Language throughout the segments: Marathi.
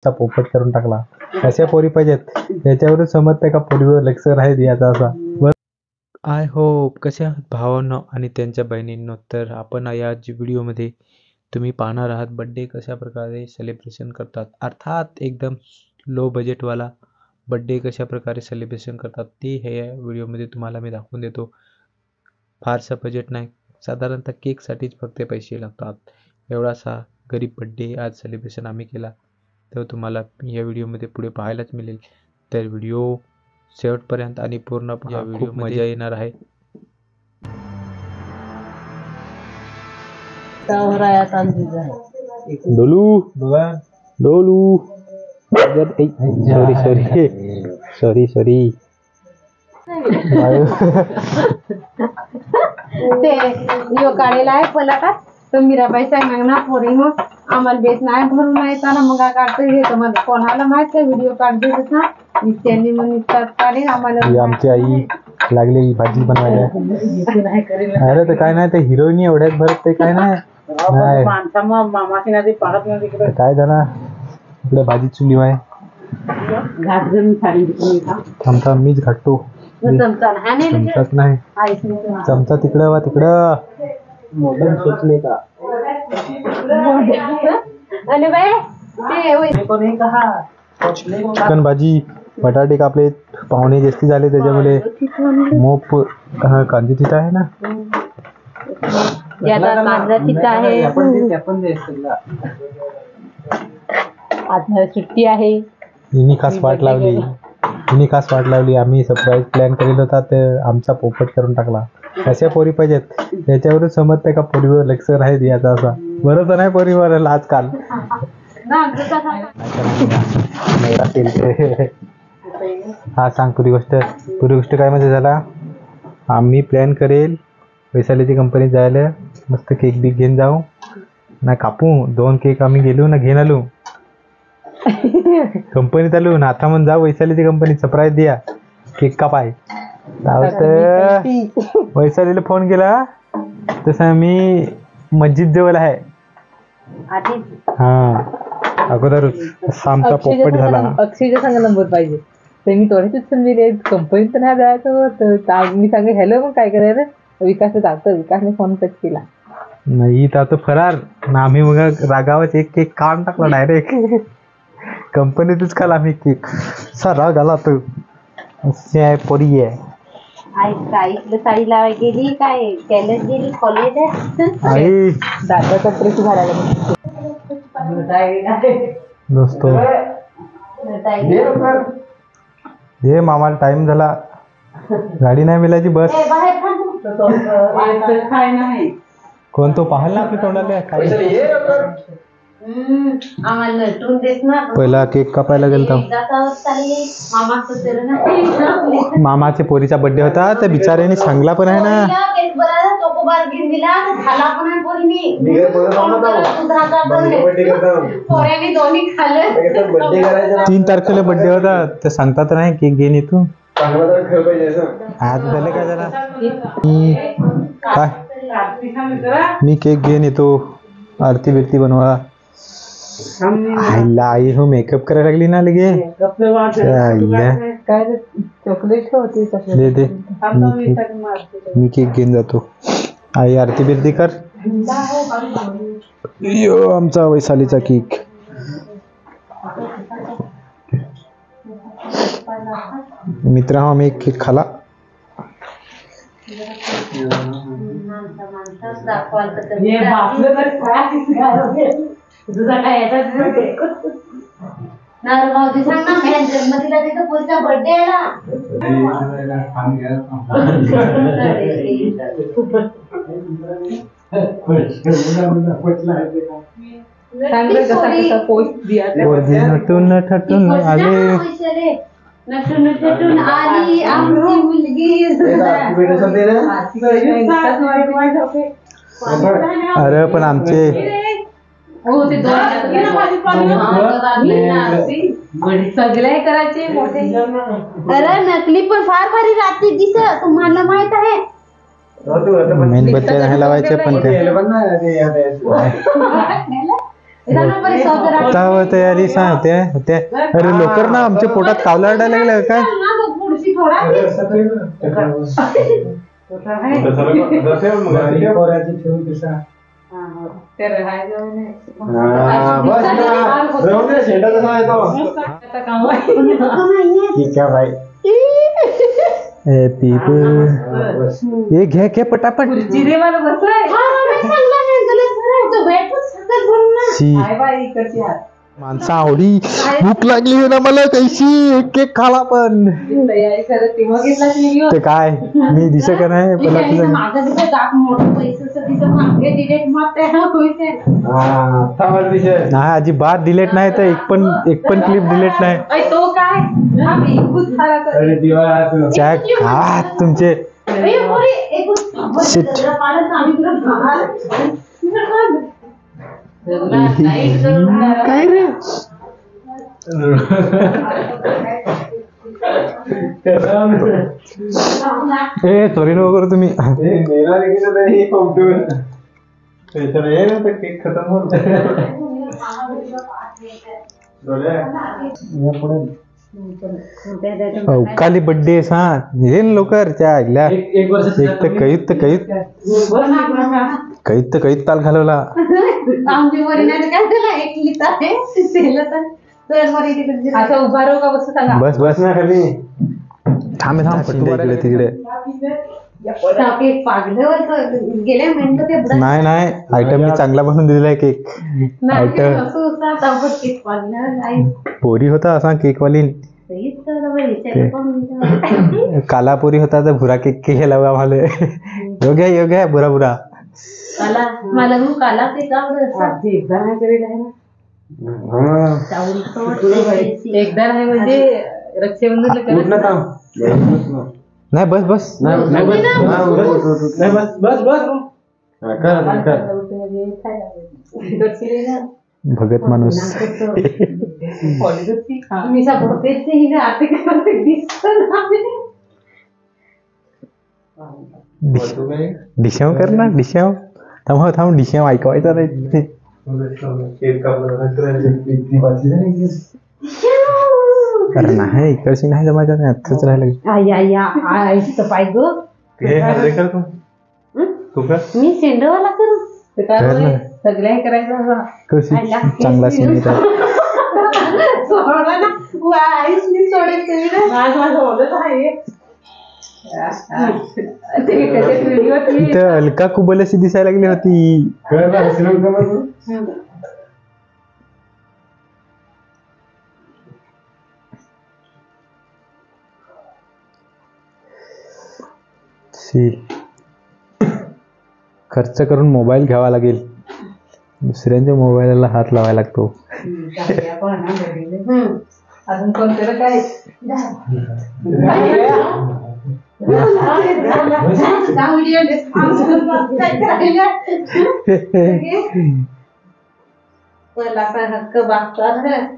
चा पोपट करून टाकला. अशा पोरी पाहिजेत याच्यावरून समजते का पोरीवर लेक्चर आहे याचा असा. आय होप कशा आहात भावांनो आणि त्यांच्या बहिणींनो. तर आपण या व्हिडिओमध्ये तुम्ही पाहणार आहात बड्डे कशा प्रकारे सेलिब्रेशन करतात, अर्थात एकदम लो बजेटवाला बड्डे कशा प्रकारे सेलिब्रेशन करतात ते हे व्हिडिओमध्ये तुम्हाला मी दाखवून देतो. फारसं बजेट नाही, साधारणतः केकसाठीच फक्त पैसे लागतात. एवढासा गरीब बड्डे आज सेलिब्रेशन आम्ही केला, तर तुम्हाला या व्हिडिओमध्ये पुढे पाहायलाच मिळेल. तर व्हिडिओ शेवटपर्यंत आणि पूर्ण पहा, खूप मजा येणार आहे. डोलू डोलू सॉरी ते यो काढेला आहे पलाटा तर मीराबाई सांग ना पोरी मग आम्हाला बेस नाही भरून नाही येताना मग काढतो हे तुम्हाला कोणाला माहित का व्हिडिओ काढतेच ना त्यांनी मग निघतात काढे आम्हाला. आमची आई लागली भाजी बनवायला. अरे ते काय नाही, ते हिरोईन एवढ्यात भरत ते काय नाही काय झाला इकडे भाजी चुली आहे. चमचा मीच घाटतो, चमचाच नाही चमचा तिकडं वा तिकडं. मॉडर्न सोचले का चिकन भाजी बटाटे कापले, पाहुणे जास्ती झाले त्याच्यामुळे मोप कांदे तिथं आहे ना, कांदा तिथं आहे. आज सुट्टी आहे. हिनी खास वाट लावली आम्ही सरप्राईज प्लॅन केलेला होता, तर आमचा पोपट करून टाकला. अशा पोरी पाहिजेत याच्यावरून समजते का पोरीवर लेक्चर आहे याचा असा. बरोबर नाही पोरीवर आजकाल. हा सांग पुरी गोष्ट काय मध्ये झाला. आम्ही प्लॅन करेल वैशालीची कंपनीत जायला, मस्त केक बिक घेऊन जाऊ ना, कापू 2 केक आम्ही गेलो ना घेऊन आलो. कंपनीत आलो ना, आता मग जाऊ वैशालीची कंपनी सरप्राईज द्या केक कापाय. वैशालीला फोन केला तसं मी मस्जिद जवळ आहे. हा अगोदर आमचा पोपट झाला. अक्षयचा सांगा नंबर पाहिजे तर मी थोड्याच समजेल कंपनीत नाही जायचं तर मी सांगे हॅलो मग काय करायचं. विकास जातो, विकासने फोन टच केला नाही तर आता फरार ना. आम्ही मग रागावच एक केक काढून टाकला डायरेक्ट. कंपनीतच खाला आम्ही केक. राग आला तो पोरी आहे. साडी लावाय गेली काय कॅलेज गेली कॉलेज आई दादा कपडे घालायला दोस्तो ये मामाला टाइम झाला, गाडी नाही मिळायची बस. कोण तो पाहायला आपल्या तोंडाला पहिला केक कापायला गेलता. मामाच्या पोरीचा बर्थडे होता, त्या बिचाऱ्याने सांगला पण आहे ना. 3 तारखेला बर्थडे होता, ते सांगतात नाही केक घेऊन येतो. आज झालं काय झाला काय मी केक घेऊन येतो, आरती बिरती बनवा. आई हो मेकअप करायला लागली ना लगे. चॉकलेट दे मी केक घेऊन जातो. आई आरती बिरती कर. यो आमचा वैशालीचा केक. मित्र आम्ही एक केक खाला. नटून नटून आले. अरे पण आमचे सगळे करायचे मोठे. अरे नकली पण फार भारी रात्री दिसत तुम्हाला माहित आहे. मेणबत्त्या नाही लावायच्या पण ते आता तयारी सांगते अरे लवकर ना आमच्या पोटात कावला अडायला लागलं काय हॅपी हे घ्या घ्या पटापट माणसा आवडी भूक लागली आहे ना मला कैशी एक केक खाला पण ते काय मी दिसत का नाही नाही अजिबात डिलेट नाही तर एक पण क्लिप डिलेट नाही काय तुमचे काय रे सॉरी ना वगैरे तुम्ही केक खतम अवकाली बर्थडे सांग लवकर त्या ऐकल्या एक तर कैत ताल घालवला बस बस ना खाली थांब तिकडे नाही आयटम मी चांगला बनवून दिलेला आहे केक पोरी होता असा केक वाली काला पोरी होता तर भुरा केक केला आम्हाला योग्य बुरा एकदा नाही म्हणजे रक्षाबंधन नाही बस भगत माणूस डिशाव कर ना डिशाव थांब डिशाव ऐकवायचा नाही अरे नाही इकडची नाही जमायचं नाही आताच राहिलं मी सेंडवाला करू सगळ्या करायचं चांगला संगीत इथं अलका कुबल अशी दिसायला लागली होती खर्च करून मोबाईल घ्यावा लागेल दुसऱ्यांच्या मोबाईलला हात लावायला लागतो अजून कोणतं काय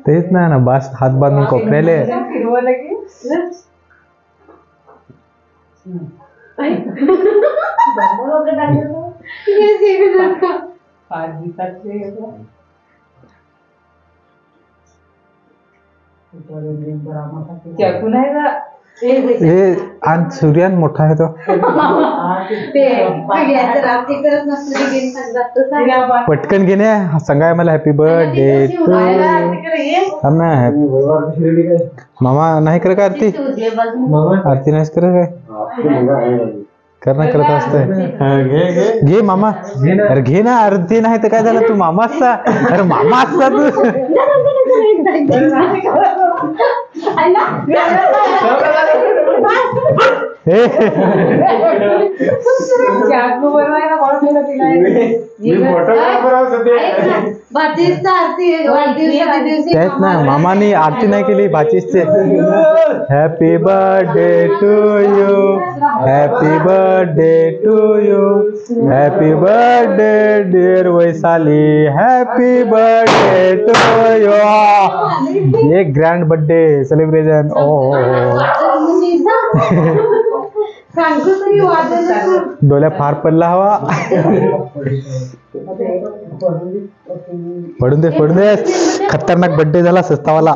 तेच ना बास हात बांधून कोपऱ्याले हे आज सूर्यान मोठा आहे तो पटकन घेणे सांगाय मला हॅपी बर्थडे टू मामा नाही कर का आरती आरती नाही कर काय करत असतंय घे मामा अरे घे ना आरती नाही तर काय झालं तू मामा असता अरे मामा असता तेच ना मामानी आरती नाही केली बाचीसचे happy birthday to you happy birthday to you happy birthday dear Vaishali happy birthday to you एक ग्रँड बर्थडे सेलिब्रेशन डोल्या फार पडला हवा पडून दे खतरनाक बर्थडे झाला सस्तावाला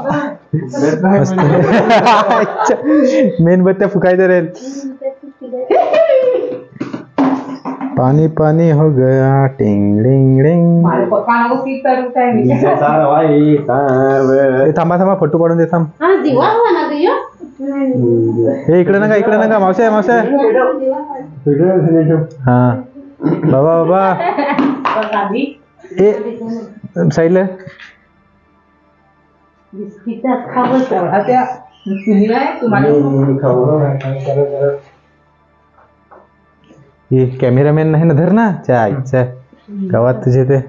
मेणबत्त्या फुकायचं राहील पानी पानी हो गया टिंग डिंग डिंग थांबा फोटो काढून दे थांब हे इकडे नका मावश्या हा बाबा ए साईडला ये कॅमेरामॅन नाही ना धर ना च्या इच्छा गावात तुझे ते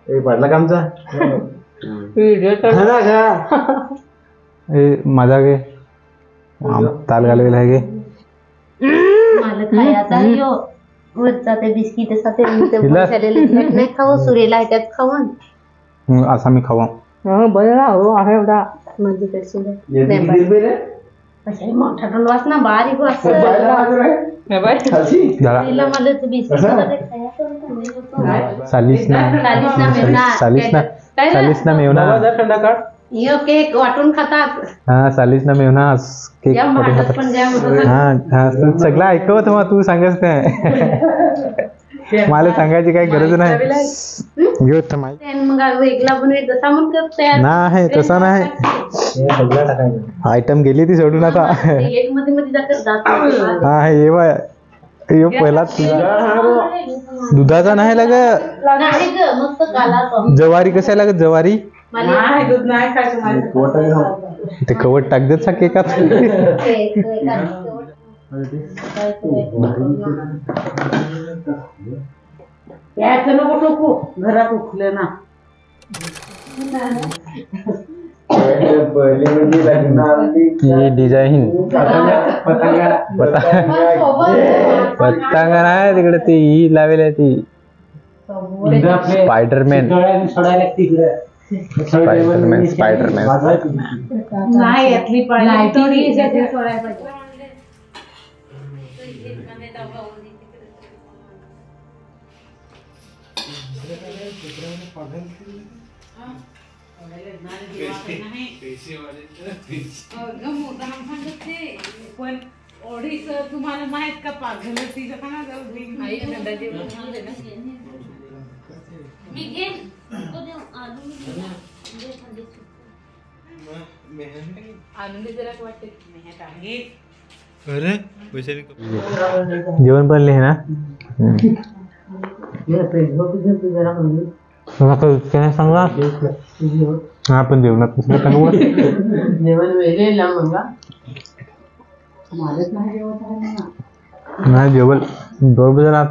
पडला का आमचा माझा गे ताल घालवेल आहे गे मला खायचा यो वरचा ते बिस्किट साथे नाही खाऊ सुरेला ह्याच्यात खाऊन असा मी खावा बरं हो आहे एवढा म्हणजे कशी मोठा वास ना बारीक वास मला ते बिस्किट सालीस ना मेवना यो केक वाटून खातात हा सालीस ना मेवना केक खातात हा सगळं ऐकवत मग तू सांगस काय मला सांगायची काही गरज नाही घेऊ तर नाही तसा नाही आयटम गेली ती सोडून आता हा हे बाय पहिला दुधाचा नाही लाग जवारी कशा लागत जवारी ते कवट टाक देत सा केकात घरात उठले ना ये डिझाईन पतंग नाही तिकडे ती ही लावेल आहे ती स्पायडरमॅन नाही यातली पण ओढीच तुम्हाला माहित का पागल जेवण बनले ना सांगा हा पण जेवणात जेवण वेगळे नाही जेवण बरोबर